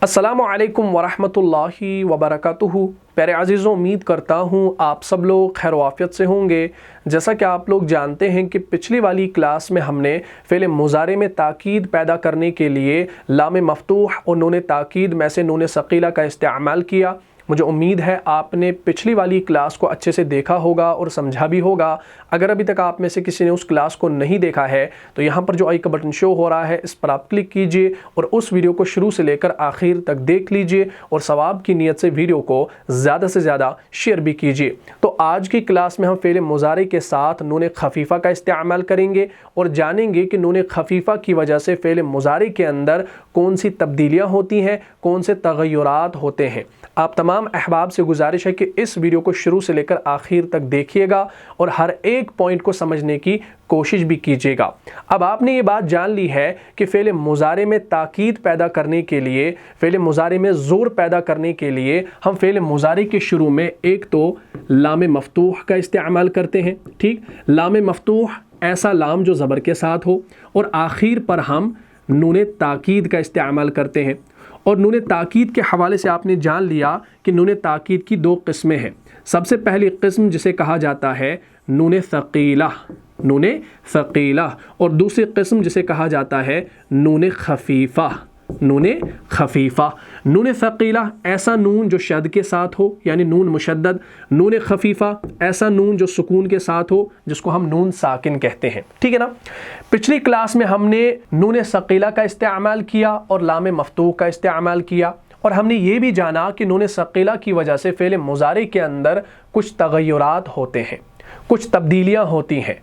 अस्सलामु अलैकुम वरहमतुल्लाहि वबरकातुहू। प्यारे अज़ीज़ों, उम्मीद करता हूँ आप सब लोग खैर वाफ़ियत से होंगे। जैसा कि आप लोग जानते हैं कि पिछली वाली क्लास में हमने फ़ेल मुज़ारे में ताकीद पैदा करने के लिए लाम मफ़तूह और नून ताकीद में से नून सक़ीला का इस्तेमाल किया। मुझे उम्मीद है आपने पिछली वाली क्लास को अच्छे से देखा होगा और समझा भी होगा। अगर अभी तक आप में से किसी ने उस क्लास को नहीं देखा है तो यहाँ पर जो आई का बटन शो हो रहा है इस पर आप क्लिक कीजिए और उस वीडियो को शुरू से लेकर आखिर तक देख लीजिए और सवाब की नीयत से वीडियो को ज़्यादा से ज़्यादा शेयर भी कीजिए। तो आज की क्लास में हम फ़ेल मुज़ारे के साथ नून खफ़ीफ़ा का इस्तेमाल करेंगे और जानेंगे कि नून खफ़ीफ़ा की वजह से फ़ेल मुज़ारे के अंदर कौन सी तब्दीलियाँ होती हैं, कौन से तग़य्युरात होते हैं। आप तमाम अहबाब से गुजारिश है कि इस वीडियो को शुरू से लेकर आखिर तक देखिएगा और हर एक पॉइंट को समझने की कोशिश भी कीजिएगा। अब आपने ये बात जान ली है कि फ़ेल मुज़ारे में ताकीद पैदा करने के लिए, फ़ेल मुज़ारे में ज़ोर पैदा करने के लिए हम फ़ेल मुज़ारे के शुरू में एक तो लाम मफ़तूह का इस्तेमाल करते हैं। ठीक, लाम मफ़तूह ऐसा लाम जो ज़बर के साथ हो और आखिर पर हम नून ताकीद का इस्तेमाल करते हैं। और नून ताकीद के हवाले से आपने जान लिया कि नून ताकीद की दो किस्में हैं। सबसे पहली किस्म जिसे कहा जाता है नून सक़ीला, नून सक़ीला, और दूसरी किस्म जिसे कहा जाता है नून खफ़ीफ़ा, नून खफ़ीफ़ा। नून सक़ीला ऐसा नून जो शद के साथ हो यानी नून मुशद्दद, नून खफ़ीफ़ा ऐसा नून जो सुकून के साथ हो जिसको हम नून साकिन कहते हैं। ठीक है ना। पिछली क्लास में हमने नून सक़ीला का इस्तेमाल किया और लाम मफ़तूह का इस्तेमाल किया और हमने ये भी जाना कि नून सक़ीला की वजह से फ़ेल मुज़ारे के अंदर कुछ तग़य्युरात होते हैं, कुछ तब्दीलियाँ होती हैं।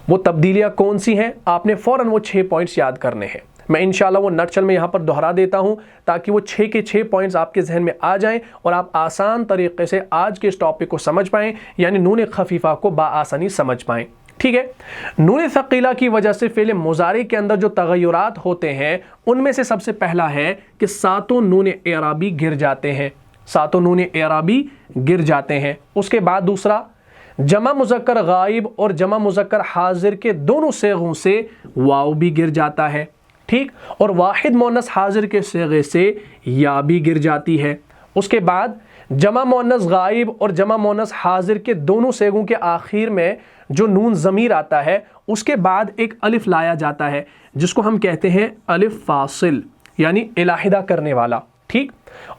वो तब्दीलियाँ कौन सी हैं? आपने फ़ौरन वो 6 पॉइंट्स याद करने हैं। मैं इंशाल्लाह वो नटशल में यहाँ पर दोहरा देता हूँ ताकि वो 6 के 6 पॉइंट्स आपके जहन में आ जाएं और आप आसान तरीके से आज के इस टॉपिक को समझ पाएँ, यानी नून खफ़ीफ़ा को बाआसानी समझ पाएँ। ठीक है। नून सक़ीला की वजह से फ़ेल मुज़ारे के अंदर जो तग़य्युरात होते हैं उनमें से सबसे पहला है कि सातों नून एराबी गिर जाते हैं, सातों नून एराबी गिर जाते हैं। उसके बाद दूसरा, जमा मुज़क्कर गायब और जमा मुज़क्कर हाजिर के दोनों सेगों से वाव भी गिर जाता है। ठीक, और वाहिद मुअन्नस हाजिर के सेगे से या भी गिर जाती है। उसके बाद जमा मुअन्नस गायब और जमा मुअन्नस हाजिर के दोनों सेगों के आखिर में जो नून ज़मीर आता है उसके बाद एक अलिफ लाया जाता है जिसको हम कहते हैं अलिफ फासिल यानी इलाहिदा करने वाला। ठीक,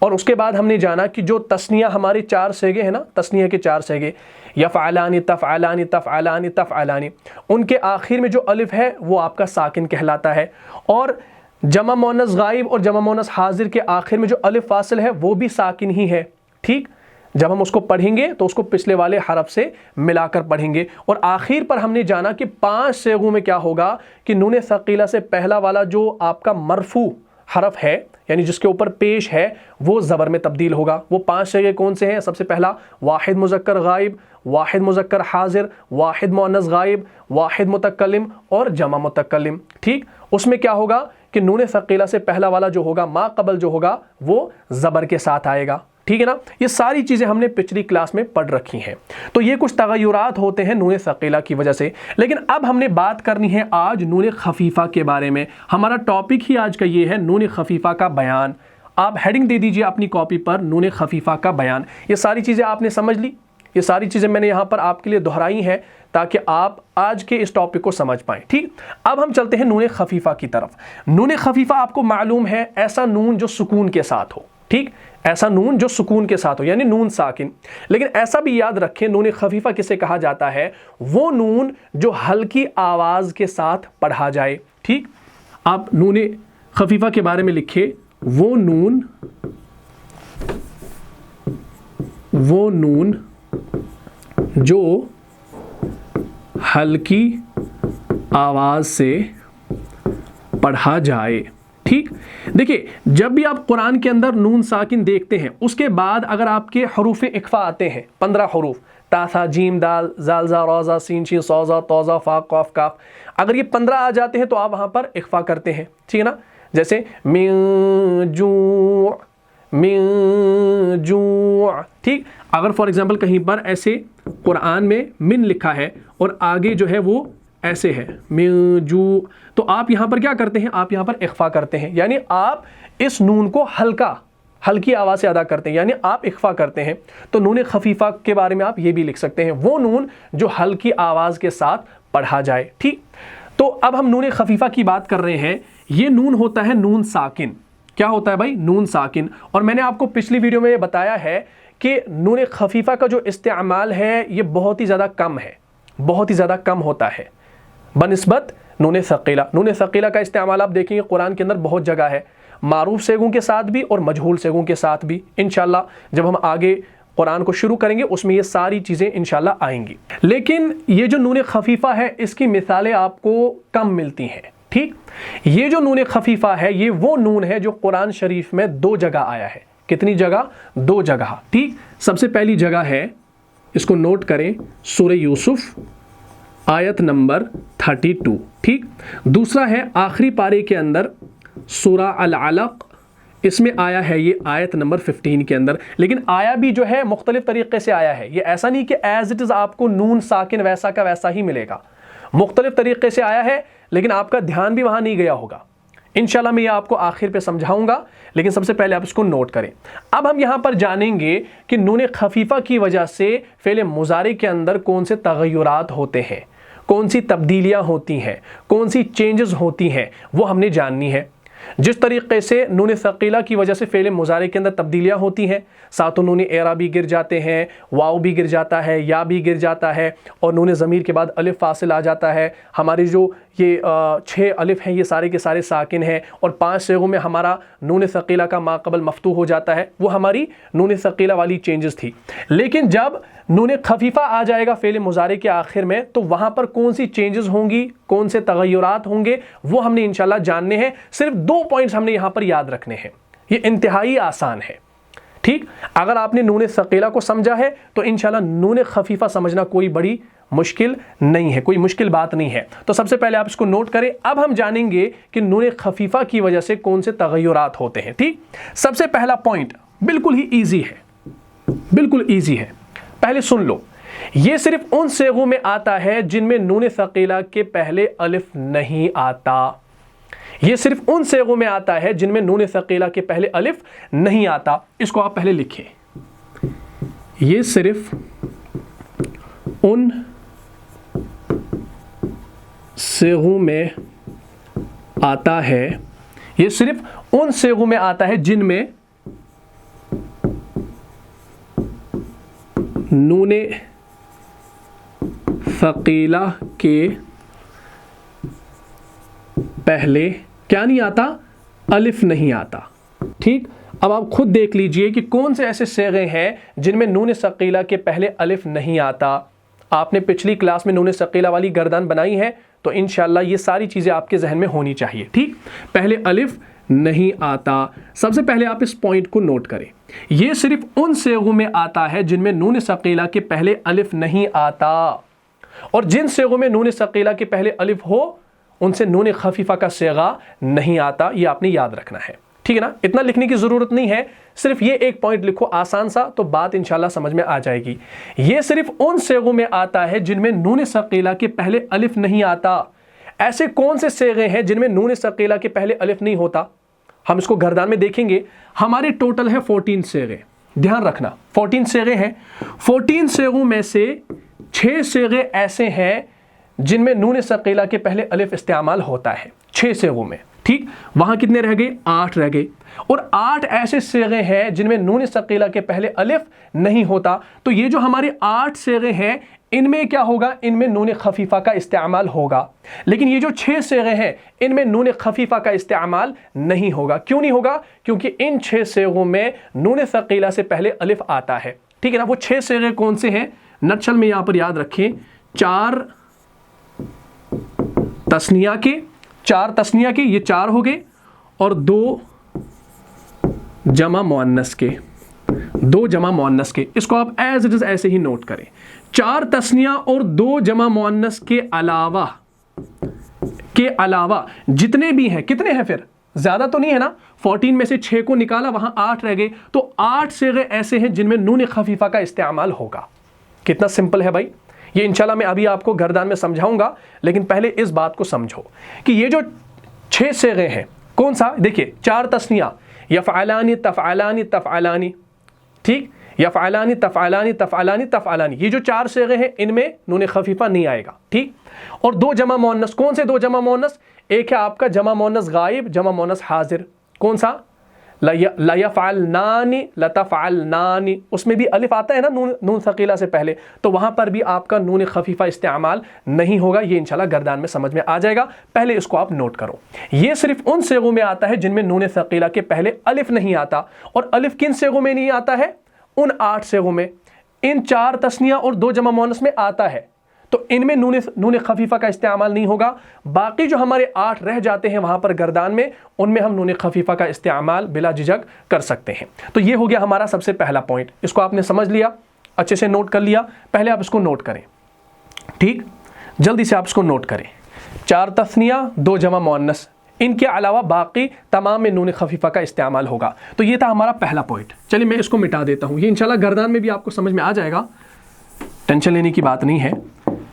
और उसके बाद हमने जाना कि जो तस्निया हमारे 4 सेगे हैं ना, तस्निया के 4 सेगे यफ़अलानी तफ़अलानी तफ़अलानी तफ़अलानी, उनके आखिर में जो अलिफ है वो आपका साकिन कहलाता है। और जमा मुअन्नस गायब और जमा मुअन्नस हाजिर के आखिर में जो अलिफ फासिल है वो भी साकिन ही है। ठीक, जब हम उसको पढ़ेंगे तो उसको पिछले वाले हरफ से मिलाकर पढ़ेंगे। और आखिर पर हमने जाना कि 5 सेगों में क्या होगा कि नून सक़ीला से पहला वाला जो आपका मरफू हरफ है यानी जिसके ऊपर पेश है वो ज़बर में तब्दील होगा। वो 5 सेगे कौन से हैं? सबसे पहला वाहिद मुज़क्कर गायब, वाहिद मुज़क्कर हाजिर, वाहिद मुअन्नस गायब, वाहिद मुतकल्लिम और जमा मुतकल्लिम। ठीक, उसमें क्या होगा कि नून सक़ीला से पहला वाला जो होगा मा क़बल जो होगा वो ज़बर के साथ आएगा। ठीक है ना। ये सारी चीज़ें हमने पिछली क्लास में पढ़ रखी हैं। तो ये कुछ तग़य्युरात होते हैं नून सक़ीला की वजह से। लेकिन अब हमने बात करनी है आज नून खफ़ीफ़ा के बारे में। हमारा टॉपिक ही आज का ये है नून खफ़ीफ़ा का बयान। आप हेडिंग दे दीजिए अपनी कॉपी पर नून खफ़ीफ़ा का बयान। ये सारी चीज़ें आपने समझ ली, ये सारी चीज़ें मैंने यहाँ पर आपके लिए दोहराई हैं ताकि आप आज के इस टॉपिक को समझ पाएँ। ठीक, अब हम चलते हैं नून खफ़ीफ़ा की तरफ। नून खफ़ीफ़ा आपको मालूम है ऐसा नून जो सुकून के साथ हो। ठीक, ऐसा नून जो सुकून के साथ हो यानी नून साकिन। लेकिन ऐसा भी याद रखें नून खफ़ीफ़ा किसे कहा जाता है? वो नून जो हल्की आवाज़ के साथ पढ़ा जाए। ठीक, आप नून खफ़ीफ़ा के बारे में लिखिए, वो नून जो हल्की आवाज़ से पढ़ा जाए। ठीक, देखिए जब भी आप कुरान के अंदर नून साकिन देखते हैं उसके बाद अगर आपके हरूफ इख्फा आते हैं 15 हरूफ ता था जीम दाल जाल जा रौज़ा सीन शीन सौज़ा तौज़ा फ़ा क़ाफ़ काफ़, अगर ये 15 आ जाते हैं तो आप वहाँ पर इख्फा करते हैं। ठीक है ना। जैसे मिन जू। ठीक, अगर फॉर एग्जांपल कहीं पर ऐसे कुरान में मिन लिखा है और आगे जो है वो ऐसे है मिजू, तो आप यहाँ पर क्या करते हैं, आप यहाँ पर इख्फा करते हैं, यानी आप इस नून को हल्की आवाज़ से अदा करते हैं, यानी आप इख्फा करते हैं। तो नून खफीफा के बारे में आप ये भी लिख सकते हैं, वो नून जो हल्की आवाज़ के साथ पढ़ा जाए। ठीक, तो अब हम नून खफीफा की बात कर रहे हैं। ये नून होता है नून साकिन। क्या होता है भाई? नून साकिन। और मैंने आपको पिछली वीडियो में ये बताया है कि नून खफीफा का जो इस्तेमाल है ये बहुत ही ज़्यादा कम है, बहुत ही ज़्यादा कम होता है बनिस्बत नून सकीला। नून सकीला का इस्तेमाल आप देखेंगे कुरान के अंदर बहुत जगह है, मारूफ सेगों के साथ भी और मजहूल सेगों के साथ भी। इंशाल्लाह जब हम आगे कुरान को शुरू करेंगे उसमें ये सारी चीज़ें इंशाल्लाह आएंगी। लेकिन ये जो नून खफीफा है इसकी मिसालें आपको कम मिलती हैं। ठीक, ये जो नून खफीफा है ये वो नून है जो कुरान शरीफ में 2 जगह आया है। कितनी जगह? 2 जगह। ठीक, सबसे पहली जगह है, इसको नोट करें, सूरह यूसुफ आयत नंबर 32। ठीक, दूसरा है आखिरी पारे के अंदर सूरह अल-अलक, इसमें आया है ये आयत नंबर 15 के अंदर। लेकिन आया भी जो है मुख्तलिफ तरीके से आया है, ये ऐसा नहीं कि एज इट इज़ आपको नून साकिन वैसा का वैसा ही मिलेगा, मुख्तलिफ तरीके से आया है, लेकिन आपका ध्यान भी वहाँ नहीं गया होगा। इंशाल्लाह मैं ये आपको आखिर पे समझाऊंगा, लेकिन सबसे पहले आप इसको नोट करें। अब हम यहाँ पर जानेंगे कि नून खफीफा की वजह से फ़ेल मुज़ारे के अंदर कौन से तग़य्युरात होते हैं, कौन सी तब्दीलियाँ होती हैं, कौन सी चेंजेस होती हैं, वो हमने जाननी है। जिस तरीके से नून सकीला की वजह से फ़ेल मुज़ारे के अंदर तब्दीलियाँ होती हैं, सातों नून एरा भी गिर जाते हैं, वाव भी गिर जाता है, या भी गिर जाता है, और नून ज़मीर के बाद अलिफ फासिल आ जाता है। हमारी जो ये 6 अलिफ हैं ये सारे के सारे साकिन हैं, और 5 सेगों में हमारा नून सकीला का माक़बल मफ्तूह हो जाता है। वो हमारी नून सकीला वाली चेंजेस थी। लेकिन जब नून खफीफा आ जाएगा फ़ेल मुज़ारे के आखिर में, तो वहाँ पर कौन सी चेंजेस होंगी, कौन से तग़य्युरात होंगे, वो हमने इंशाल्लाह जानने हैं। सिर्फ 2 पॉइंट्स हमने यहाँ पर याद रखने हैं, ये इंतहाई आसान है। ठीक, अगर आपने नून सकीला को समझा है तो इंशाल्लाह नून खफीफा समझना कोई बड़ी मुश्किल नहीं है, कोई मुश्किल बात नहीं है। तो सबसे पहले आप इसको नोट करें। अब हम जानेंगे कि नून खफीफा की वजह से कौन से तग़य्युरात होते हैं। ठीक, सबसे पहला पॉइंट बिल्कुल ही ईजी है, बिल्कुल ईजी है। पहले सुन लो, ये सिर्फ उन सेगों में आता है जिनमें नून सकीला के पहले अलिफ नहीं आता। ये सिर्फ उन सेगों में आता है जिनमें नून सकीला के पहले अलिफ नहीं आता। इसको आप पहले लिखिए, ये सिर्फ उन सेगों में आता है, ये सिर्फ उन सेगों में आता है जिनमें नून सकीला के पहले क्या नहीं आता? अलिफ नहीं आता। ठीक, अब आप खुद देख लीजिए कि कौन से ऐसे सेगे हैं जिनमें नून सकीला के पहले अलिफ नहीं आता। आपने पिछली क्लास में नून सकीला वाली गर्दन बनाई है, तो इंशाल्लाह ये सारी चीज़ें आपके जहन में होनी चाहिए। ठीक, पहले अलिफ नहीं आता। सबसे पहले आप इस पॉइंट को नोट करें, ये सिर्फ उन सेगों में आता है जिनमें नून सकीला के पहले अलिफ नहीं आता, और जिन सेगों में नून सकीला के पहले अलिफ हो उनसे नून खफीफा का सेगा नहीं आता। ये आपने याद रखना है। ठीक है ना, इतना लिखने की ज़रूरत नहीं है, सिर्फ ये एक पॉइंट लिखो आसान सा, तो बात इंशाल्लाह समझ में आ जाएगी। ये सिर्फ उन सेगों में आता है जिनमें नून सकीला के पहले अलिफ नहीं आता। ऐसे कौन से सेगे हैं जिनमें नून सकीला के पहले अलिफ नहीं होता? हम इसको गर्दान में देखेंगे। हमारे टोटल है 14 सेगे, ध्यान रखना 14 सेगे हैं। 14 सेगों में से 6 सेगे ऐसे हैं जिनमें नून सकीला के पहले अलिफ इस्तेमाल होता है, 6 सेगों में। ठीक, वहां कितने रह गए? 8 रह गए। और 8 ऐसे सेगे हैं जिनमें नून सकीला के पहले अलिफ नहीं होता। तो ये जो हमारे 8 सेगे हैं इनमें क्या होगा? इनमें नून खफीफा का इस्तेमाल होगा। लेकिन ये जो 6 सेगे हैं इनमें नून खफीफा का इस्तेमाल नहीं होगा। क्यों नहीं होगा? क्योंकि इन 6 सेगों में नून सकीला से पहले अलिफ आता है। ठीक है ना, वो 6 सेगे कौन से हैं? नक्शल में यहां पर याद रखें, 4 तस्निया के, 4 तस्निया के, ये 4 हो गए, और 2 जमा मुअन्नस के, 2 जमा मुअन्नस के। इसको आप एज इट इज ऐसे ही नोट करें। 4 तस्निया और 2 जमा मुअन्नस के अलावा जितने भी हैं, कितने हैं फिर? ज्यादा तो नहीं है ना, 14 में से 6 को निकाला, वहां 8 रह गए, तो 8 सेगे ऐसे हैं जिनमें नून खफीफा का इस्तेमाल होगा। कितना सिंपल है भाई, یہ انشاءاللہ میں ابھی آپ کو گردان میں سمجھاؤں گا، لیکن پہلے اس بات کو سمجھو کہ یہ جو 6 صیغے ہیں، کون سا؟ دیکھیے 4 تثنیہ، یفعلانی، تفعلانی، تفعلانی، ٹھیک، یفعلانی، تفعلانی، تفعلانی، تفعلانی، یہ جو 4 صیغے ہیں ان میں نون خفیفہ نہیں آئے گا، ٹھیک۔ اور 2 جمع مؤنث، کون سے 2 جمع مؤنث؟ ایک ہے آپ کا جمع مؤنث غائب، جمع مؤنث حاضر، کون سا؟ لیفعلنانی، لتفعلنانی، اس میں بھی الف آتا ہے نا نون ثقیلہ سے پہلے، تو وہاں پر بھی آپ کا نون خفیفہ استعمال نہیں ہوگا۔ یہ انشاءاللہ گردان میں سمجھ میں آ جائے گا، پہلے اس کو آپ نوٹ کرو۔ یہ صرف ان صیغوں میں آتا ہے جن میں نون ثقیلہ کے پہلے الف نہیں آتا، اور الف کن صیغوں میں نہیں آتا ہے؟ ان 8 صیغوں میں، ان 4 تثنیہ اور 2 جمع مؤنث میں آتا ہے، تو ان میں نون خفیفہ کا استعمال نہیں ہوگا۔ باقی جو ہمارے 8 رہ جاتے ہیں وہاں پر گردان میں، ان میں ہم نون خفیفہ کا استعمال بلا جھجک کر سکتے ہیں۔ تو یہ ہو گیا ہمارا سب سے پہلا پوائنٹ، اس کو آپ نے سمجھ لیا، اچھے سے نوٹ کر لیا۔ پہلے آپ اس کو نوٹ کریں، ٹھیک، جلدی سے آپ اس کو نوٹ کریں۔ 4 تثنیہ، 2 جمع مؤنث، ان کے علاوہ باقی تمام میں نون خفیفہ کا استعمال ہوگا۔ تو یہ تھا ہمارا پہلا پوائنٹ۔ چلیے میں اس کو مٹا دیتا ہوں، یہ انشاءاللہ گردان میں بھی آپ کو سمجھ میں آ جائے گا، ٹینشن لینے کی بات نہیں ہے۔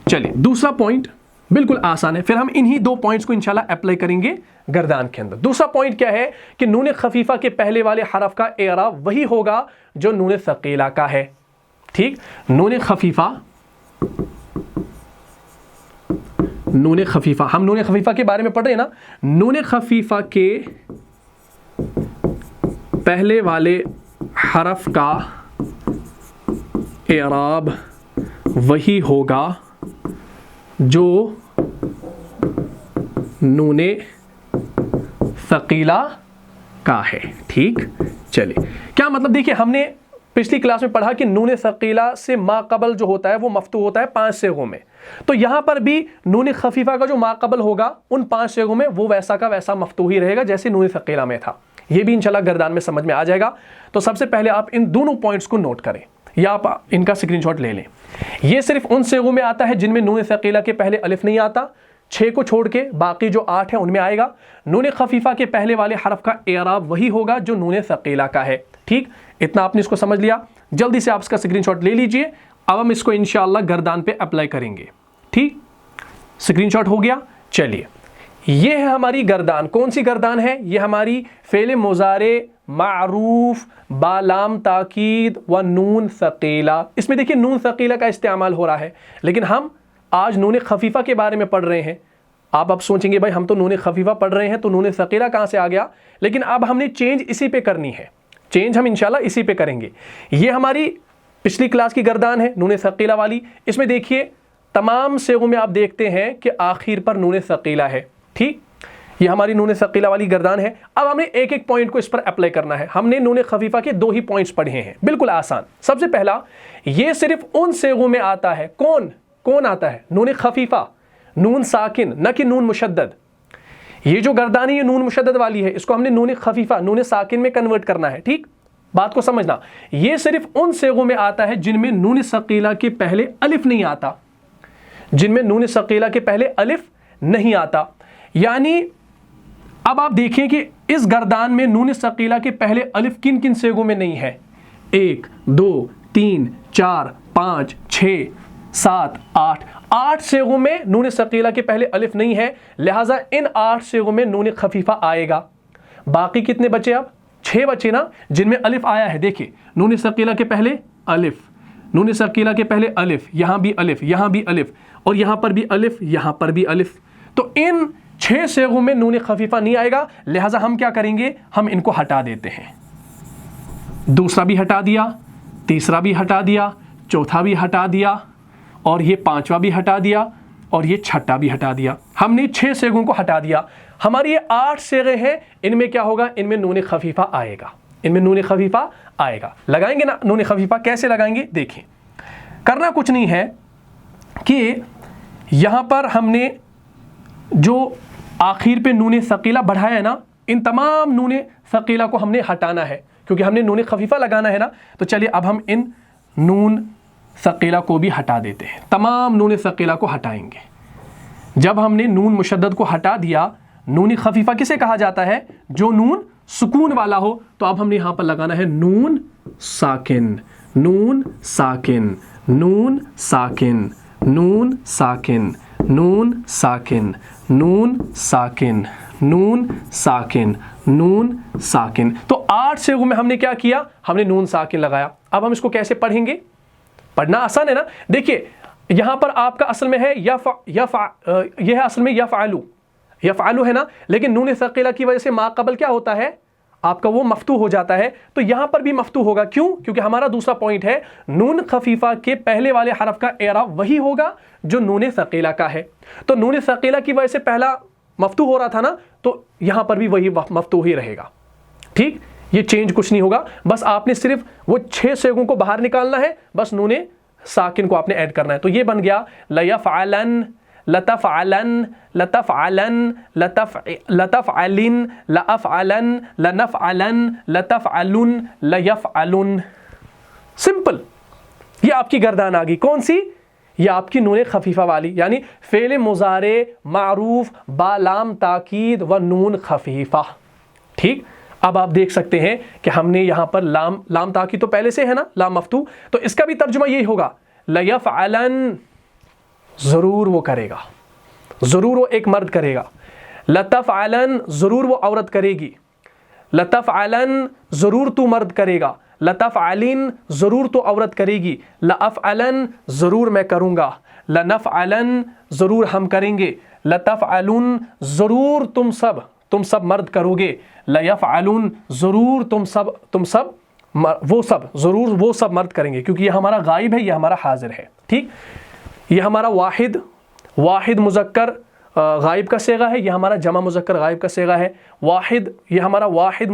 چلیے دوسرا پوائنٹ بالکل آسان ہے، پھر ہم انہی 2 پوائنٹس کو انشاءاللہ اپلائی کریں گے گردان کے اندر۔ دوسرا پوائنٹ کیا ہے کہ نون خفیفہ کے پہلے والے حرف کا اعراب وہی ہوگا جو نون ثقیلہ کا ہے، ٹھیک۔ نون خفیفہ، نون خفیفہ، ہم نون خفیفہ کے بارے میں پڑھ رہے ہیں نا، نون خفیفہ کے پہلے والے حرف کا اعراب وہی ہوگا جو نون ثقیلہ کا ہے، ٹھیک۔ چلیے کیا مطلب؟ دیکھیے ہم نے پچھلی کلاس میں پڑھا کہ نون ثقیلہ سے ما قبل جو ہوتا ہے وہ مفتوح ہوتا ہے 5 صیغوں میں، تو یہاں پر بھی نون خفیفہ کا جو ما قبل ہوگا ان 5 صیغوں میں وہ ویسا کا ویسا مفتوح ہی رہے گا جیسے نون ثقیلہ میں تھا۔ یہ بھی انشاءاللہ گردان میں سمجھ میں آ جائے گا۔ تو سب سے پہلے آپ ان دونوں پوائنٹس کو نوٹ کریں یا آپ ان کا اسکرین شاٹ لے لیں۔ یہ صرف ان صیغوں میں آتا ہے جن میں نون ثقیلہ کے پہلے الف نہیں آتا، 6 کو چھوڑ کے باقی جو 8 ہیں ان میں آئے گا۔ نون خفیفہ کے پہلے والے حرف کا اعراب وہی ہوگا جو نون ثقیلہ کا ہے، ٹھیک۔ اتنا آپ نے اس کو سمجھ لیا، جلدی سے آپ اس کا اسکرین شاٹ لے لیجئے۔ اب ہم اس کو انشاءاللہ گردان پہ اپلائی کریں گے، ٹھیک۔ اسکرین شاٹ ہو گیا؟ چلیے یہ ہے ہماری گردان، کون سی گردان ہے؟ یہ ہماری فعل مضارع معروف بالام تاکید و نون ثقیلہ۔ اس میں دیکھیے نون ثقیلہ کا استعمال ہو رہا ہے، لیکن ہم آج نون خفیفہ کے بارے میں پڑھ رہے ہیں۔ آپ اب سوچیں گے بھائی ہم تو نون خفیفہ پڑھ رہے ہیں تو نون ثقیلہ کہاں سے آ گیا؟ لیکن اب ہم نے چینج اسی پہ کرنی ہے، چینج ہم انشاءاللہ اسی پہ کریں گے۔ یہ ہماری پچھلی کلاس کی گردان ہے نون ثقیلہ والی، اس میں دیکھیے تمام صیغوں میں آپ دیکھتے ہیں کہ آخر پر نون ثقیلہ ہے، ٹھیک۔ یہ ہماری نون ثقیلہ والی گردان ہے۔ اب ہم نے ایک ایک پوائنٹ کو اس پر اپلائی کرنا ہے۔ ہم نے نون خفیفہ کے 2 ہی پوائنٹس پڑھے ہیں، بالکل آسان۔ سب سے پہلا، یہ صرف ان صیغوں میں آتا ہے، کون آتا ہے؟ نون خفیفہ، نون ساکن، نہ کہ نون مشدد۔ یہ جو گردان ہے یہ نون مشدد والی ہے، اس کو ہم نے نون خفیفہ، نون ساکن میں کنورٹ کرنا ہے، ٹھیک۔ بات کو سمجھنا، یہ صرف ان صیغوں میں آتا ہے جن میں نون ثقیلہ کے پہلے الف نہیں آتا، جن میں نون ثقیلہ کے پہلے الف نہیں آتا۔ یعنی اب آپ دیکھیں کہ اس گردان میں نون ثقیلہ کے پہلے الف کن کن صیغوں میں نہیں ہے؟ 1 2 3 4 5 6 7 8 8 صیغوں میں نون ثقیلہ کے پہلے الف نہیں ہے، لہٰذا ان 8 صیغوں میں نون خفیفہ آئے گا۔ باقی کتنے بچے؟ اب 6 بچے نا جن میں الف آیا ہے۔ دیکھیں نون ثقیلہ کے پہلے الف، نون ثقیلہ کے پہلے الف، یہاں بھی الف، یہاں بھی الف، اور یہاں پر بھی الف، یہاں پر بھی الف۔ تو ان 6 صیغوں میں نون خفیفہ نہیں آئے گا، لہٰذا ہم کیا کریں گے؟ ہم ان کو ہٹا دیتے ہیں۔ دوسرا بھی ہٹا دیا، تیسرا بھی ہٹا دیا، چوتھا بھی ہٹا دیا، اور یہ 5واں بھی ہٹا دیا، اور یہ 6واں بھی ہٹا دیا۔ ہم نے 6 صیغوں کو ہٹا دیا۔ ہماری یہ 8 صیغے ہیں، ان میں کیا ہوگا؟ ان میں نون خفیفہ آئے گا، ان میں نون خفیفہ آئے گا۔ لگائیں گے نا نون خفیفہ؟ کیسے لگائیں گے؟ دیکھیں، کرنا کچھ نہیں ہے کہ یہاں پر ہم نے جو آخر پہ نون ثقیلہ بڑھایا ہے نا، ان تمام نون ثقیلہ کو ہم نے ہٹانا ہے، کیونکہ ہم نے نون خفیفہ لگانا ہے نا۔ تو چلیے اب ہم ان نون ثقیلہ کو بھی ہٹا دیتے ہیں، تمام نون ثقیلہ کو ہٹائیں گے۔ جب ہم نے نون مشدد کو ہٹا دیا، نون خفیفہ کسے کہا جاتا ہے؟ جو نون سکون والا ہو۔ تو اب ہم نے یہاں پر لگانا ہے نون ساکن، نون ساکن، نون ساکن، नून साकिन, नून साकिन, नून साकिन, नून साकिन, नून साकिन। तो 8 सेगों में हमने क्या किया, हमने नून साकिन लगाया। अब हम इसको कैसे पढ़ेंगे, पढ़ना आसान है ना। देखिए यहां पर आपका असल में है यह है असल में यफ़अलु, यफ़अलु है ना, लेकिन नून सकीला की वजह से मा कबल क्या होता है आपका, वो मफ्तू हो जाता है। तो यहां पर भी मफ्तू होगा, क्यों, क्योंकि हमारा दूसरा पॉइंट है नून खफीफा के पहले वाले हरफ का एराब वही होगा जो नून सकीला का है। तो नून सकीला की वजह से पहला मफ्तू हो रहा था ना, तो यहां पर भी वही मफ्तू ही रहेगा। ठीक, ये चेंज कुछ नहीं होगा, बस आपने सिर्फ वो 6 सेगों को बाहर निकालना है, बस नून साकिन को आपने ऐड करना है। तो ये बन गया लयफ़अलन, लतफ़अलन, लतफ़अलन, लतफ़अलिन, लअफ़अलन, लनफ़अलन, लतफ़अलुन, लयफ़अलुन। सिंपल, ये आपकी गर्दान आ गई। कौन सी, ये आपकी नून खफीफा वाली, यानी फ़ेल मुज़ारे मारूफ बालाम ताकीद व नून खफीफा। ठीक, अब आप देख सकते हैं कि हमने यहाँ पर लाम ताकीद तो पहले से है ना, लाम मफ्तू, तो इसका भी तर्जुमा यही होगा लयफ़अलन, ज़रूर वो करेगा, ज़रूर वो एक मर्द करेगा। लतफ़अलन, ज़रूर वो औरत करेगी। लतफ़अलन, ज़रूर तू मर्द करेगा। लतफ़अलिन, ज़रूर तो औरत करेगी। लअफ़अलन, ज़रूर मैं करूँगा। लनफ़अलन, ज़रूर हम करेंगे। लतफ़अलुन, ज़रूर तुम सब मर्द करोगे। लयफ़अलुन, ज़रूर तुम सब ज़रूर वो सब मर्द करेंगे, क्योंकि ये हमारा गायब है, ये हमारा हाजिर है। ठीक, ये हमारा वाहिद मुज़क्कर गायब का सेगा है, ये हमारा जमा मुज़क्कर गायब का सेगा है। वाहिद, ये हमारा वाहिद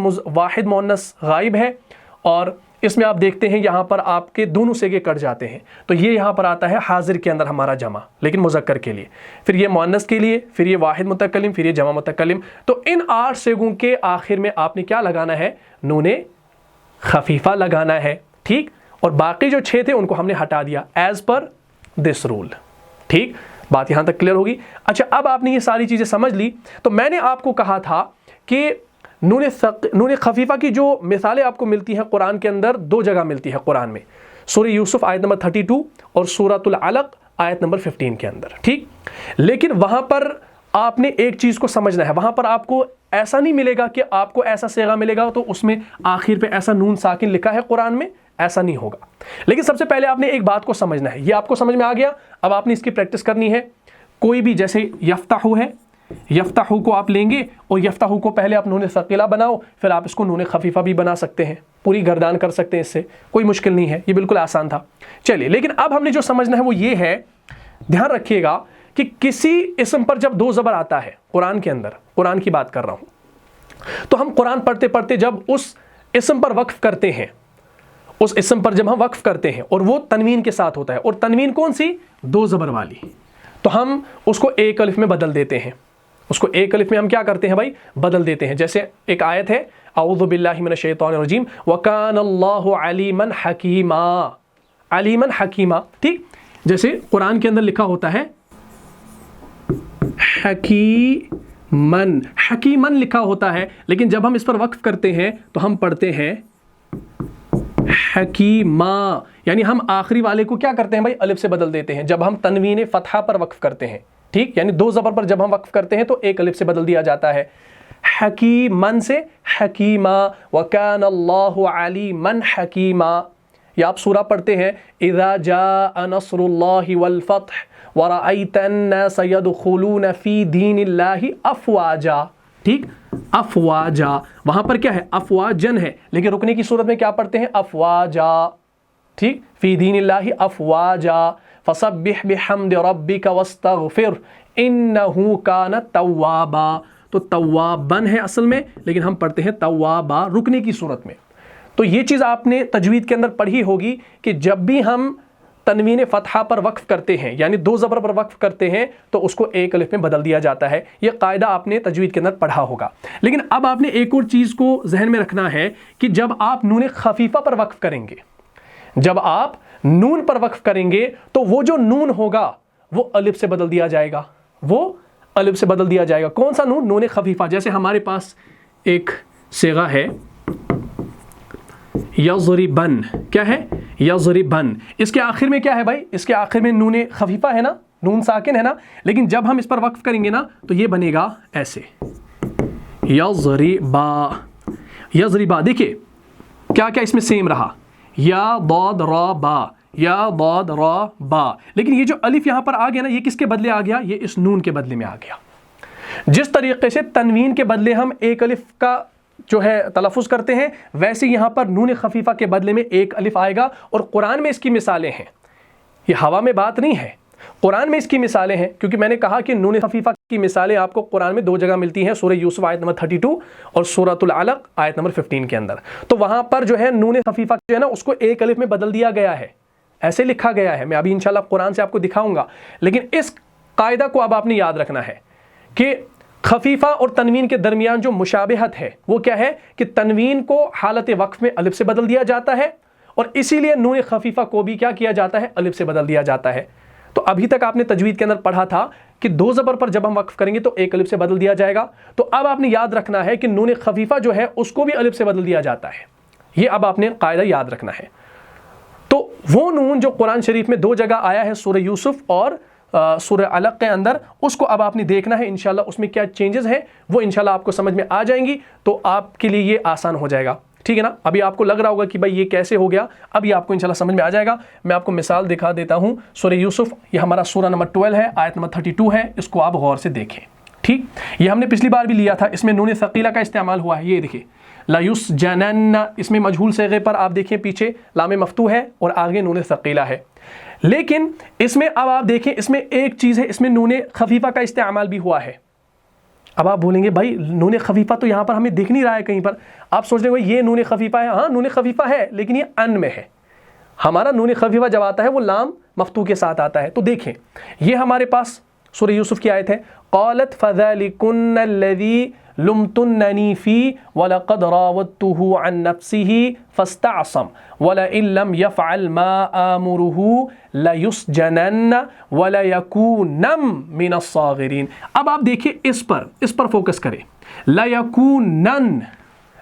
मुअन्नस गायब है, और इसमें आप देखते हैं यहाँ पर आपके दोनों सेगे कट जाते हैं। तो ये यहाँ पर आता है हाजिर के अंदर हमारा जमा, लेकिन मुज़क्कर के लिए, फिर ये मुअन्नस के लिए, फिर ये वाहिद मुतकल्लिम, फिर ये जमा मुतकल्लिम। तो इन 8 सेगों के आखिर में आपने क्या लगाना है, नूने खफीफा लगाना है। ठीक, और बाकी जो 6 थे उनको हमने हटा दिया एज पर दिस रूल। ठीक, बात यहाँ तक क्लियर होगी। अच्छा, अब आपने ये सारी चीज़ें समझ ली, तो मैंने आपको कहा था कि नून खफीफा की जो मिसालें आपको मिलती हैं कुरान के अंदर, 2 जगह मिलती है कुरान में, सूरह यूसुफ आयत नंबर 32 और सूरतुल अलक आयत नंबर 15 के अंदर। ठीक, लेकिन वहाँ पर आपने एक चीज़ को समझना है, वहाँ पर आपको ऐसा नहीं मिलेगा कि आपको ऐसा सेगा मिलेगा तो उसमें आखिर पे ऐसा नून साकिन लिखा है कुरान में, ऐसा नहीं होगा। लेकिन सबसे पहले आपने एक बात को समझना है, ये आपको समझ में आ गया, अब आपने इसकी प्रैक्टिस करनी है। कोई भी, जैसे यफ्ताहु है, यफ्ताहु को आप लेंगे और यफ्ताहु को पहले आप नून सकीला बनाओ, फिर आप इसको नून खफीफा भी बना सकते हैं, पूरी गर्दान कर सकते हैं, इससे कोई मुश्किल नहीं है, ये बिल्कुल आसान था। चलिए, लेकिन अब हमने जो समझना है वो ये है, ध्यान रखिएगा कि किसी इस्म पर जब 2 ज़बर आता है कुरान के अंदर, कुरान की बात कर रहा हूँ, तो हम कुरान पढ़ते पढ़ते जब उस इस्म पर वक्फ करते हैं, उस इस्म पर जब हम वक्फ करते हैं और वो तनवीन के साथ होता है, और तनवीन कौन सी, 2 ज़बर वाली, तो हम उसको एक अलिफ में बदल देते हैं। उसको एक अलिफ में हम क्या करते हैं भाई, बदल देते हैं। जैसे एक आयत है, अऊज़ु बिल्लाहि मिनश शैतानिर रजीम व कान अल्लाहु अलीमन हकीमा, अलीमन हकीमा। ठीक, जैसे कुरान के अंदर लिखा होता है हकीमन, हकीमन लिखा होता है, लेकिन जब हम इस पर वक्फ करते हैं तो हम पढ़ते हैं हकीमा, यानी हम आखिरी वाले को क्या करते हैं भाई, अलिफ से बदल देते हैं जब हम तनवीन फतहा पर वक्फ करते हैं। ठीक, यानी 2 ज़बर पर जब हम वक्फ करते हैं तो एक अलिफ से बदल दिया जाता है, हकीमन से हकीमा, व कान अल्लाहु अलीमन हकीमा। या आप सूरा पढ़ते हैं, इज़ा जाअ नस्रुल्लाहि वल फ़त्ह व रअयतन नास यदखुलून फ़ी दीनिल्लाहि अफ़वाजा। ठीक, अफ़वाजा, वहाँ पर क्या है, अफ़वाजन है, लेकिन रुकने की सूरत में क्या पढ़ते हैं, अफ़वाजा। ठीक, फ़ी दीनिल्लाहि अफ़वाजा, फ़सब्बिह बिहम्दि रब्बिका वस्तग़फ़िर इन्नहु कान तव्वाबा। तो तव्वाबन है असल में, लेकिन हम पढ़ते हैं तव्वाबा रुकने की सूरत में। तो ये चीज़ आपने तजवीद के अंदर पढ़ी होगी कि जब भी हम तनवीन फ़तहा पर वक्फ करते हैं, यानी 2 ज़बर पर वक्फ करते हैं, तो उसको एक अलिफ में बदल दिया जाता है। ये कायदा आपने तजवीद के अंदर पढ़ा होगा। लेकिन अब आपने एक और चीज़ को जहन में रखना है कि जब आप नून खफीफा पर वक्फ करेंगे, जब आप नून पर वक्फ करेंगे, तो वो जो नून होगा वो अलिफ से बदल दिया जाएगा, वो अलिफ से बदल दिया जाएगा। कौन सा नून, नून खफीफा। जैसे हमारे पास एक सेगा है, यज़रिबन, क्या है? यज़रिबन। इसके आखिर में क्या है भाई? इसके आखिर में नून खफीफा है ना, नून साकिन है ना, लेकिन जब हम इस पर वक्फ करेंगे ना तो ये बनेगा ऐसे, यज़रिबा, यज़रिबा। देखिए क्या क्या इसमें सेम रहा, या दौद रा बा, या दौद रा बा, लेकिन ये जो अलिफ यहाँ पर आ गया ना, ये किसके बदले आ गया? ये इस नून के बदले में आ गया। जिस तरीके से तनवीन के बदले हम एक अलिफ का जो है तलफ़ुज़ करते हैं, वैसे यहाँ पर नून खफीफ़ा के बदले में एक अलिफ आएगा। और कुरान में इसकी मिसालें हैं, ये हवा में बात नहीं है, कुरान में इसकी मिसालें हैं। क्योंकि मैंने कहा कि नून खफीफ़ा की मिसालें आपको कुरान में 2 जगह मिलती हैं, सूरह यूसुफ आयत नंबर 32 और सूरतुल अलक आयत नंबर 15 के अंदर। तो वहाँ पर जो है नून खफीफ़ा जो है ना, उसको एक अलिफ में बदल दिया गया है, ऐसे लिखा गया है। मैं अभी इंशाल्लाह कुरान से आपको दिखाऊंगा। लेकिन इस कायदा को अब आपने याद रखना है कि खफीफ़ा और तनवीन के दरमियान जो मुशाबहत है वो क्या है कि तनवीन को हालत वक्फ में अलिफ से बदल दिया जाता है, और इसीलिए नून खफीफ़ा को भी क्या किया जाता है? अलिफ से बदल दिया जाता है। तो अभी तक आपने तजवीद के अंदर पढ़ा था कि 2 ज़बर पर जब हम वक्फ करेंगे तो एक अलिफ से बदल दिया जाएगा। तो अब आपने याद रखना है कि नून खफीफ़ा जो है उसको भी अलिफ से बदल दिया जाता है। ये अब आपने कायदा याद रखना है। तो वो नून जो कुरान शरीफ में 2 जगह आया है, सूरह यूसुफ और सूरह अलक के अंदर, उसको अब आपने देखना है इंशाल्लाह। उसमें क्या चेंजेस हैं वो इंशाल्लाह आपको समझ में आ जाएंगी, तो आपके लिए ये आसान हो जाएगा, ठीक है ना। अभी आपको लग रहा होगा कि भाई ये कैसे हो गया, अभी आपको इंशाल्लाह समझ में आ जाएगा। मैं आपको मिसाल दिखा देता हूँ। सूरह यूसुफ, ये हमारा सूरह नंबर 12 है, आयत नंबर 32 है, इसको आप गौर से देखें, ठीक। ये हमने पिछली बार भी लिया था, इसमें नून सकीला का इस्तेमाल हुआ है। ये देखिए लायुस्जनन, इसमें मजहूल सेगे पर आप देखिए पीछे लाम मफ्तू है और आगे नून सकीला है। लेकिन इसमें अब आप देखें, इसमें एक चीज़ है, इसमें नून खफीफ़ा का इस्तेमाल भी हुआ है। अब आप बोलेंगे भाई नून खफीफ़ा तो यहाँ पर हमें दिख नहीं रहा है कहीं पर। आप सोच रहे हो ये नून खफीफ़ा है, हाँ नून खफीफ़ा है, लेकिन ये अन में है। हमारा नून खफीफ़ा जब आता है वो लाम मफ्तू के साथ आता है। तो देखें ये हमारे पास सूरह यूसुफ की आयत है, क़ालत फ़ज़लिकुन्नल्लज़ी लुमतुन्ननी फ़ी वलक़द रावत्तुहु अन नफ़्सिही फ़स्तअसम वलइन लम यफ़अल मा आमुरुहु लयुस्जनन्न वलयकूनम मिनस्साग़िरीन। अब आप देखिए इस पर फोकस करें, लयकूनन,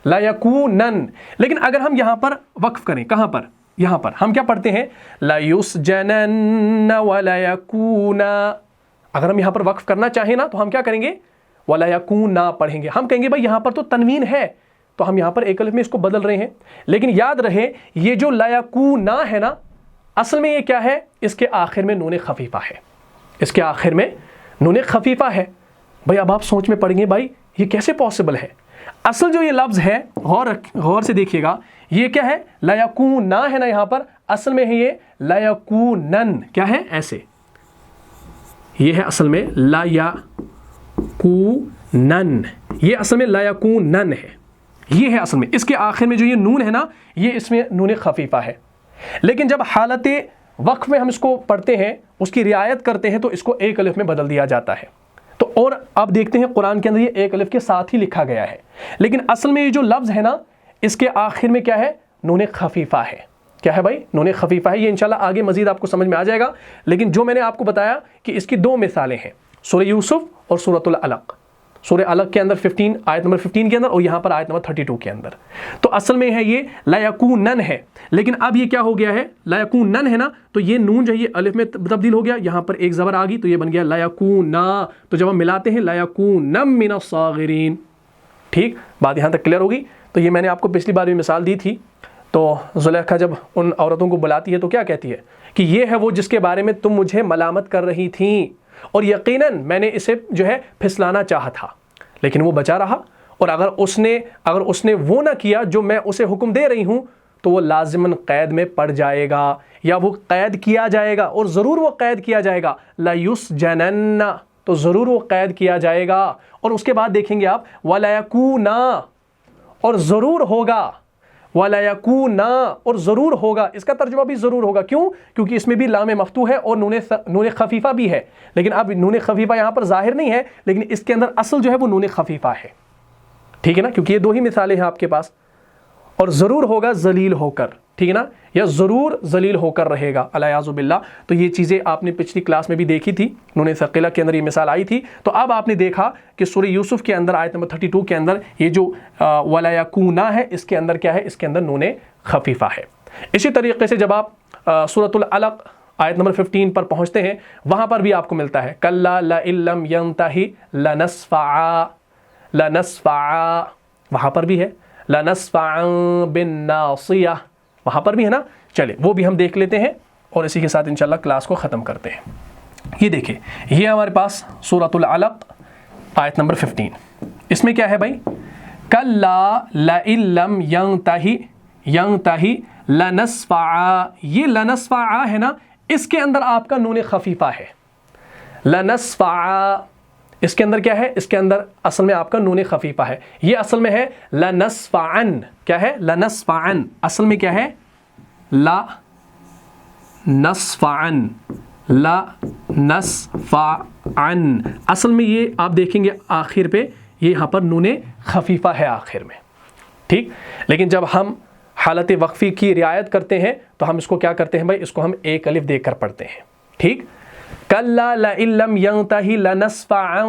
लयकूनन। लेकिन अगर हम यहाँ पर वक्फ करें, कहाँ पर? यहाँ पर हम क्या पढ़ते हैं? लयुस्जनन्न वलयकूना। अगर हम यहाँ पर वक्फ करना चाहें ना तो हम क्या करेंगे? वलयकूना पढ़ेंगे। हम कहेंगे भाई यहाँ पर तो तनवीन है, तो हम यहाँ पर एक अलिफ में इसको बदल रहे हैं। लेकिन याद रहे ये जो लयकूना है ना, असल में ये क्या है? इसके आखिर में नून खफीफ़ा है, इसके आखिर में नून खफीफ़ा है। भाई अब आप सोच में पड़ेंगे भाई ये कैसे पॉसिबल है? असल जो ये लफ्ज़ है, गौर से देखिएगा, ये क्या है? लयकूना है ना, यहाँ पर असल में है ये लयकूनन। क्या है? ऐसे ये है असल में लयकूनन, ये असल में लयकूनन है, ये है असल में। इसके आखिर में जो ये नून है ना, ये इसमें नून खफीफ़ा है। लेकिन जब हालत वक्फ में हम इसको पढ़ते हैं, उसकी रियायत करते हैं, तो इसको एक अलिफ में बदल दिया जाता है। तो और अब देखते हैं कुरान के अंदर ये एक अलिफ के साथ ही लिखा गया है, लेकिन असल में ये जो लफ्ज़ है ना, इसके आखिर में क्या है? नून खफीफ़ा है। क्या है भाई? नून खफीफ़ा है। ये इंशाल्लाह आगे मज़ीद आपको समझ में आ जाएगा। लेकिन जो मैंने आपको बताया कि इसकी 2 मिसालें हैं, सूरह यूसुफ और सूरतुल अलक। सूरह अलक के अंदर 15 आयत नंबर 15 के अंदर, और यहाँ पर आयत नंबर 32 के अंदर। तो असल में है ये लयकूनन है, लेकिन अब ये क्या हो गया है? लयकूनन है ना, तो ये नून जो है ये अलिफ में तब्दील हो गया, यहाँ पर एक ज़बर आ गई तो ये बन गया लयकूना। तो जब हम मिलाते हैं लयकूनम मिनस्साग़िरीन, ठीक, बात यहाँ तक क्लियर होगी। तो ये मैंने आपको पिछली बार भी मिसाल दी थी। तो ज़ुलेखा जब उन औरतों को बुलाती है तो क्या कहती है कि ये है वो जिसके बारे में तुम मुझे मलामत कर रही थी, और यकीनन मैंने इसे जो है फिसलाना चाहा था, लेकिन वो बचा रहा। और अगर उसने वो ना किया जो मैं उसे हुक्म दे रही हूँ, तो वो लाजिमन कैद में पड़ जाएगा, या वो कैद किया जाएगा, और ज़रूर वो कैद किया जाएगा। लयुस्जनन्ना, तो ज़रूर वो कैद किया जाएगा। और उसके बाद देखेंगे आप वलयकूना, और ज़रूर होगा, वलयकूना, और ज़रूर होगा। इसका तर्जुमा भी ज़रूर होगा। क्यों? क्योंकि इसमें भी लाम मफ्तू है और नून खफीफ़ा भी है। लेकिन अब नून खफीफ़ा यहाँ पर ज़ाहिर नहीं है, लेकिन इसके अंदर असल जो है वो नून खफीफ़ा है, ठीक है ना। क्योंकि ये 2 ही मिसालें हैं आपके पास। और ज़रूर होगा ज़लील होकर, ठीक है ना, या ज़रूर ज़लील होकर रहेगा, अलियाज़ु बिल्लाह। तो ये चीज़ें आपने पिछली क्लास में भी देखी थी, नून सकीला के अंदर ये मिसाल आई थी। तो अब आपने देखा कि सूरह यूसुफ के अंदर आयत नंबर 32 के अंदर ये जो वलयकूना है, इसके अंदर क्या है? इसके अंदर नून خفیفہ ہے۔ اسی طریقے سے جب آپ سورۃ العلق آیت نمبر 15 پر پہنچتے ہیں وہاں پر بھی آپ کو ملتا ہے کلا لئن لم ینتہی لنسفعا، وہاں پر بھی ہے لنسفعا بالناصیہ، وہاں پر بھی ہے نا۔ چلے وہ بھی ہم دیکھ لیتے ہیں اور اسی کے ساتھ انشاءاللہ کلاس کو ختم کرتے ہیں۔ یہ دیکھیں یہ ہمارے پاس سورۃ العلق آیت نمبر 15، اس میں کیا ہے بھائی؟ کلا لئن لم ینتہی لنسفعا، یہ لنسفعا ہے نا، اس کے اندر آپ کا نون خفیفہ ہے۔ لنسفعا اس کے اندر کیا ہے؟ اس کے اندر اصل میں آپ کا نون خفیفہ ہے، یہ اصل میں ہے لنسفعن۔ کیا ہے؟ لنسفعن، اصل میں کیا ہے؟ لنسفعن، لنسفعن، اصل میں یہ آپ دیکھیں گے آخر پہ یہ یہاں پر نون خفیفہ ہے آخر میں، ٹھیک۔ لیکن جب ہم حالت وقفی کی رعایت کرتے ہیں تو ہم اس کو کیا کرتے ہیں بھائی؟ اس کو ہم ایک الف دے کر پڑھتے ہیں، ٹھیک۔ کلا لئن لم ینتہی لنسفعا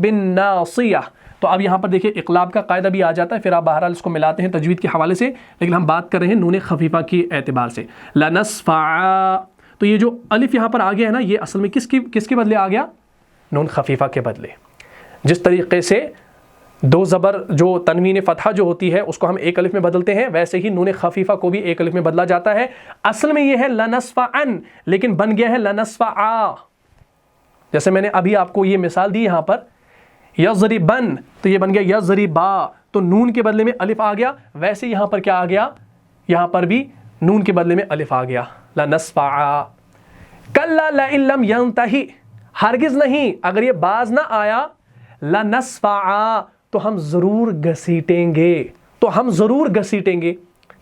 بالناصیہ، تو اب یہاں پر دیکھیں اقلاب کا قاعدہ بھی آ جاتا ہے، پھر آپ بہرحال اس کو ملاتے ہیں تجوید کے حوالے سے، لیکن ہم بات کر رہے ہیں نون خفیفہ کی اعتبار سے۔ لنسفعا، تو یہ جو الف یہاں پر آ گیا ہے نا، یہ اصل میں کس کے بدلے آ گیا؟ نون خفیفہ کے بدلے۔ جس طریقے سے دو زبر جو تنوین فتحہ جو ہوتی ہے اس کو ہم ایک الف میں بدلتے ہیں، ویسے ہی نون خفیفہ کو بھی ایک الف میں بدلا جاتا ہے۔ اصل میں یہ ہے لنسفعن، لیکن بن گیا ہے لنسفعا۔ جیسے میں نے ابھی آپ کو یہ مثال دی یہاں پر یضربن، تو یہ بن گیا یضربا، تو نون کے بدلے میں الف آ گیا، ویسے یہاں پر کیا آ گیا؟ یہاں پر بھی نون کے بدلے میں الف آ گیا، لنسفعا۔ کلا لئن لم ینتہی، ہرگز نہیں، اگر یہ باز نہ آیا لنسفعا تو ہم ضرور گھسیٹیں گے،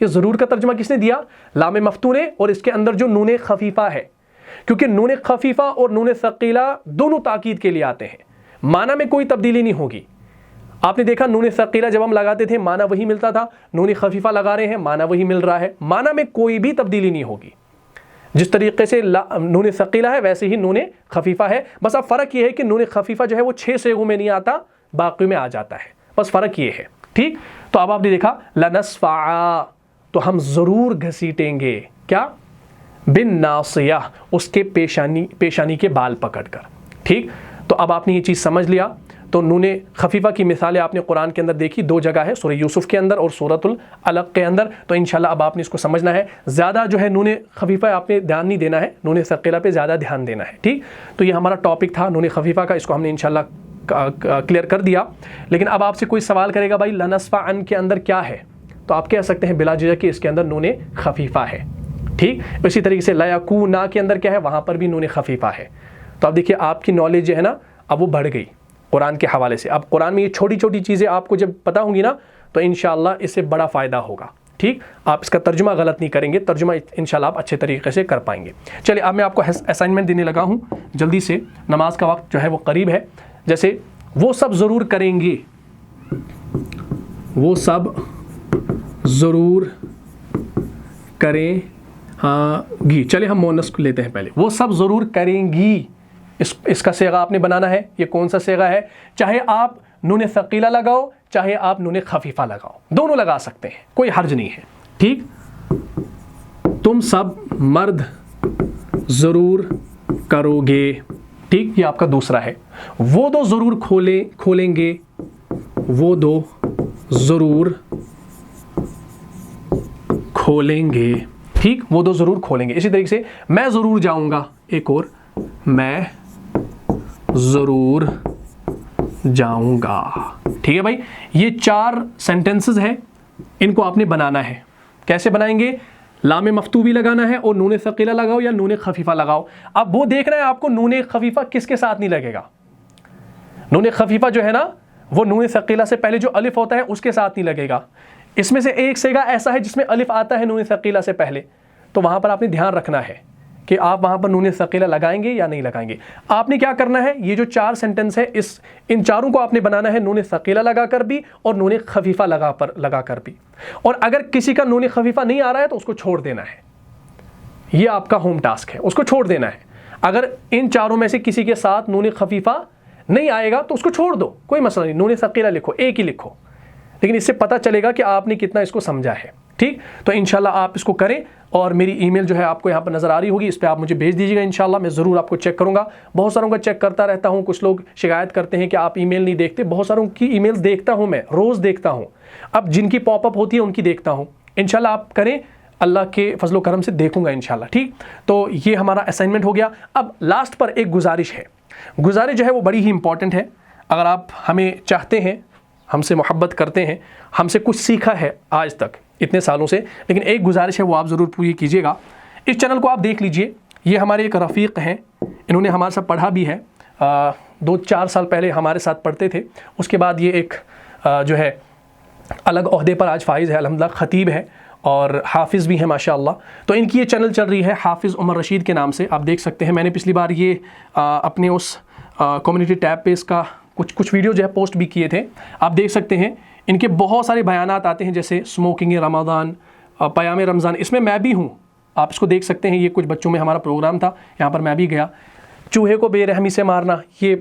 یہ ضرور کا ترجمہ کس نے دیا؟ لام مفتوح نے، اور اس کے اندر جو نون خفیفہ ہے، کیونکہ نون خفیفہ اور نون ثقیلہ دونوں تاکید کے لیے آتے ہیں، معنی میں کوئی تبدیلی نہیں ہوگی۔ آپ نے دیکھا نون ثقیلہ جب ہم لگاتے تھے معنی وہی ملتا تھا، نون خفیفہ لگا رہے ہیں معنی وہی مل رہا ہے، معنی میں کوئی بھی تبدیلی نہیں ہوگی۔ جس طریقے سے نون ثقیلہ ہے ویسے ہی نون خفیفہ ہے، بس اب فرق یہ ہے کہ نون خفیفہ جو ہے وہ 6 صیغوں میں نہیں آتا، باقی میں آ جاتا ہے، بس فرق یہ ہے، ٹھیک۔ تو اب آپ نے دیکھا لنسفعا، تو ہم ضرور گھسیٹیں گے، کیا؟ بالناصیہ، اس کے پیشانی کے بال پکڑ کر، ٹھیک۔ تو اب آپ نے یہ چیز سمجھ لیا۔ تو نون خفیفہ کی مثالیں آپ نے قرآن کے اندر دیکھی، 2 جگہ ہے، سورہ یوسف کے اندر اور سورۃ العلق کے اندر، تو انشاءاللہ اب آپ نے اس کو سمجھنا ہے۔ زیادہ جو ہے نون خفیفہ آپ نے دھیان نہیں دینا ہے، نون ثقیلہ پہ زیادہ دھیان دینا ہے، ٹھیک۔ تو یہ ہمارا ٹاپک تھا نون خفیفہ کا، اس کو ہم نے انشاءاللہ کلیئر کر دیا۔ لیکن اب آپ سے کوئی سوال کرے گا بھائی لنسفعن کے اندر کیا ہے، تو آپ کہہ سکتے ہیں بلا جھجک کہ اس کے اندر نون خفیفہ ہے، ٹھیک۔ اسی طریقے سے لیکونا کے اندر کیا ہے، وہاں پر بھی نون خفیفہ ہے۔ تو اب دیکھیے آپ کی نالج جو ہے نا اب وہ بڑھ گئی قرآن کے حوالے سے۔ اب قرآن میں یہ چھوٹی چھوٹی چیزیں آپ کو جب پتہ ہوں گی نا تو انشاءاللہ اس سے بڑا فائدہ ہوگا، ٹھیک۔ آپ اس کا ترجمہ غلط نہیں کریں گے، ترجمہ انشاءاللہ آپ اچھے طریقے سے کر پائیں گے۔ چلیے اب میں آپ کو اسائنمنٹ دینے لگا ہوں جلدی سے، نماز کا وقت جو ہے وہ قریب ہے۔ جیسے وہ سب ضرور کریں گے، وہ سب ضرور کریں گی، چلیے ہم مؤنث کو لیتے ہیں پہلے، وہ سب ضرور کریں گی، اس کا صیغہ آپ نے بنانا ہے۔ یہ کون سا صیغہ ہے؟ چاہے آپ نون ثقیلہ لگاؤ چاہے آپ نون خفیفہ لگاؤ، دونوں لگا سکتے ہیں، کوئی حرج نہیں ہے، ٹھیک۔ تم سب مرد ضرور کرو گے، ٹھیک، یہ آپ کا دوسرا ہے۔ وہ دو ضرور کھولیں گے، وہ دو ضرور کھولیں گے، ٹھیک، وہ دو ضرور کھولیں گے۔ اسی طریقے سے میں ضرور جاؤں گا، ایک اور، میں ضرور جاؤں گا، ٹھیک ہے بھائی۔ یہ 4 سینٹنسز ہیں، ان کو آپ نے بنانا ہے۔ کیسے بنائیں گے؟ لام مفتوح بھی لگانا ہے اور نون ثقیلہ لگاؤ یا نون خفیفہ لگاؤ۔ اب وہ دیکھنا ہے آپ کو نون خفیفہ کس کے ساتھ نہیں لگے گا۔ نون خفیفہ جو ہے نا وہ نون ثقیلہ سے پہلے جو الف ہوتا ہے اس کے ساتھ نہیں لگے گا۔ اس میں سے ایک صیغہ ایسا ہے جس میں الف آتا ہے نون ثقیلہ سے پہلے، تو وہاں پر آپ نے دھیان رکھنا ہے کہ آپ وہاں پر نون ثقیلہ لگائیں گے یا نہیں لگائیں گے۔ آپ نے کیا کرنا ہے، یہ جو 4 سینٹنس ہے ان چاروں کو آپ نے بنانا ہے نون ثقیلہ لگا کر بھی اور نون خفیفہ لگا کر بھی، اور اگر کسی کا نون خفیفہ نہیں آ رہا ہے تو اس کو چھوڑ دینا ہے، یہ آپ کا ہوم ٹاسک ہے، اس کو چھوڑ دینا ہے۔ اگر ان چاروں میں سے کسی کے ساتھ نون خفیفہ نہیں آئے گا تو اس کو چھوڑ دو، کوئی مسئلہ نہیں، نون ثقیلہ لکھو، ایک ہی لکھو، لیکن اس سے پتہ چلے گا کہ آپ نے کتنا اس کو سمجھا ہے، ٹھیک، تو انشاءاللہ آپ اس کو کریں، اور میری ای میل جو ہے آپ کو یہاں پر نظر آ رہی ہوگی، اس پہ آپ مجھے بھیج دیجیے گا، انشاءاللہ میں ضرور آپ کو چیک کروں گا۔ بہت ساروں کا چیک کرتا رہتا ہوں، کچھ لوگ شکایت کرتے ہیں کہ آپ ای میل نہیں دیکھتے، بہت ساروں کی ای میلز دیکھتا ہوں میں، روز دیکھتا ہوں، اب جن کی پاپ اپ ہوتی ہے ان کی دیکھتا ہوں۔ انشاءاللہ آپ کریں، اللہ کے فضل و کرم سے دیکھوں گا انشاءاللہ، ٹھیک۔ تو یہ ہمارا اسائنمنٹ ہو گیا۔ اب لاسٹ پر ایک گزارش ہے، گزارش جو ہے وہ بڑی ہی امپورٹنٹ ہے۔ اگر آپ ہمیں چاہتے ہیں، ہم سے محبت کرتے ہیں، ہم سے کچھ سیکھا ہے آج تک اتنے سالوں سے، لیکن ایک گزارش ہے وہ آپ ضرور پوری کیجیے گا۔ اس چینل کو آپ دیکھ لیجئے، یہ ہمارے ایک رفیق ہیں، انہوں نے ہمارے ساتھ پڑھا بھی ہے، 2-4 سال پہلے ہمارے ساتھ پڑھتے تھے، اس کے بعد یہ ایک جو ہے الگ عہدے پر آج فائز ہے، الحمدللہ خطیب ہے اور حافظ بھی ہیں ماشاءاللہ۔ تو ان کی یہ چینل چل رہی ہے حافظ عمر رشید کے نام سے، آپ دیکھ سکتے ہیں۔ میں نے پچھلی بار یہ اپنے اس کمیونٹی ٹیب پہ اس کا کچھ ویڈیو جو ہے پوسٹ بھی کیے تھے، آپ دیکھ سکتے ہیں۔ ان کے بہت سارے بیانات آتے ہیں، جیسے اسموکنگ رمضان، پیام رمضان، اس میں میں بھی ہوں، آپ اس کو دیکھ سکتے ہیں۔ یہ کچھ بچوں میں ہمارا پروگرام تھا، یہاں پر میں بھی گیا۔ چوہے کو بے رحمی سے مارنا، یہ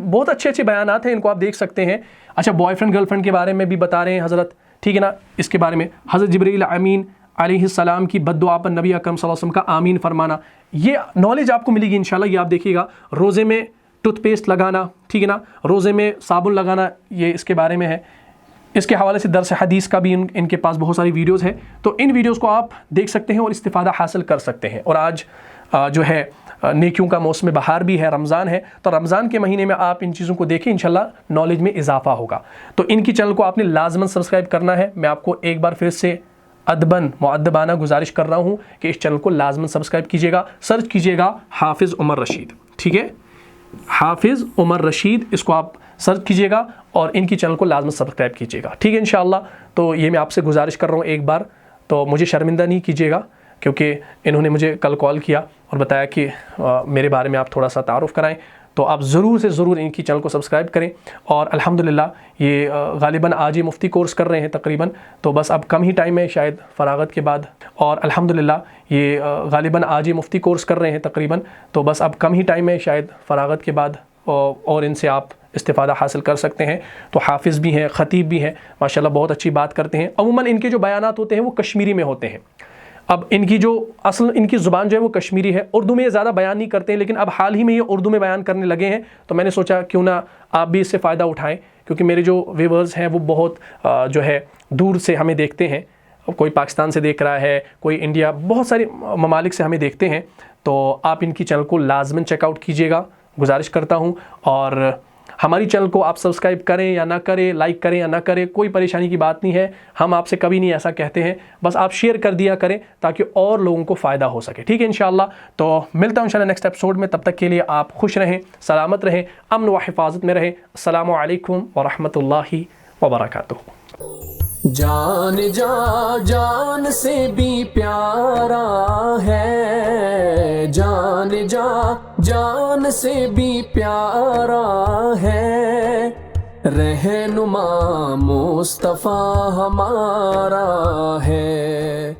بہت اچھے بیانات ہیں، ان کو آپ دیکھ سکتے ہیں۔ اچھا، بوائے فرینڈ گرل فرینڈ کے بارے میں بھی بتا رہے ہیں حضرت، ٹھیک ہے نا، اس کے بارے میں حضرت جبرائیل امین علیہ السلام کی بد دعا پر نبی اکرم صلی اللہ علیہ وسلم کا آمین فرمانا، یہ نالج آپ کو ملے گی انشاءاللہ۔ یہ آپ دیکھیے گا، روزے میں ٹوتھ پیسٹ لگانا، ٹھیک ہے نا، روزے میں صابن لگانا، یہ اس کے بارے میں ہے۔ اس کے حوالے سے درس حدیث کا بھی ان کے پاس بہت ساری ویڈیوز ہیں، تو ان ویڈیوز کو آپ دیکھ سکتے ہیں اور استفادہ حاصل کر سکتے ہیں۔ اور آج جو ہے نیکیوں کا موسم بہار بھی ہے، رمضان ہے، تو رمضان کے مہینے میں آپ ان چیزوں کو دیکھیں، انشاءاللہ نالج میں اضافہ ہوگا۔ تو ان کی چینل کو آپ نے لازماً سبسکرائب کرنا ہے۔ میں آپ کو ایک بار پھر سے ادباً مؤدبانہ گزارش کر رہا ہوں کہ اس چینل کو لازماً سبسکرائب کیجیے گا، سرچ کیجیے گا حافظ عمر رشید، ٹھیک ہے، حافظ عمر رشید، اس کو آپ سرچ کیجیے گا اور ان کی چینل کو لازماً سبسکرائب کیجیے گا، ٹھیک ہے انشاءاللہ۔ تو یہ میں آپ سے گزارش کر رہا ہوں ایک بار، تو مجھے شرمندہ نہیں کیجیے گا، کیونکہ انہوں نے مجھے کل کال کیا اور بتایا کہ میرے بارے میں آپ تھوڑا سا تعارف کرائیں، تو آپ ضرور سے ضرور ان کی چینل کو سبسکرائب کریں۔ اور الحمدللہ یہ غالباً آج ہی مفتی کورس کر رہے ہیں تقریباً، تو بس اب کم ہی ٹائم ہے شاید فراغت کے بعد، اور الحمدللہ یہ غالباً آج ہی مفتی کورس کر رہے ہیں تقریباً، تو بس اب کم ہی ٹائم ہے شاید فراغت کے بعد، اور ان سے آپ استفادہ حاصل کر سکتے ہیں۔ تو حافظ بھی ہیں، خطیب بھی ہیں ماشاءاللہ، بہت اچھی بات کرتے ہیں۔ عموماً ان کے جو بیانات ہوتے ہیں وہ کشمیری میں ہوتے ہیں۔ اب ان کی جو ان کی زبان جو ہے وہ کشمیری ہے، اردو میں یہ زیادہ بیان نہیں کرتے ہیں، لیکن اب حال ہی میں یہ اردو میں بیان کرنے لگے ہیں، تو میں نے سوچا کیوں نہ آپ بھی اس سے فائدہ اٹھائیں، کیونکہ میرے جو ویورز ہیں وہ بہت جو ہے دور سے ہمیں دیکھتے ہیں، کوئی پاکستان سے دیکھ رہا ہے، کوئی انڈیا، بہت سارے ممالک سے ہمیں دیکھتے ہیں، تو آپ ان کی چینل کو لازماً چیک آؤٹ کیجیے گا، گزارش کرتا ہوں۔ اور ہماری چینل کو آپ سبسکرائب کریں یا نہ کریں، لائک کریں یا نہ کریں، کوئی پریشانی کی بات نہیں ہے، ہم آپ سے کبھی نہیں ایسا کہتے ہیں، بس آپ شیئر کر دیا کریں تاکہ اور لوگوں کو فائدہ ہو سکے، ٹھیک ہے انشاءاللہ۔ تو ملتا ہوں انشاءاللہ نیکسٹ ایپیسوڈ میں، تب تک کے لیے آپ خوش رہیں، سلامت رہیں، امن و حفاظت میں رہیں۔ السلام علیکم ورحمۃ اللہ وبرکاتہ۔ جان جان سے بھی پیارا ہے، جان سے بھی پیارا ہے، رہنما مصطفیٰ ہمارا ہے۔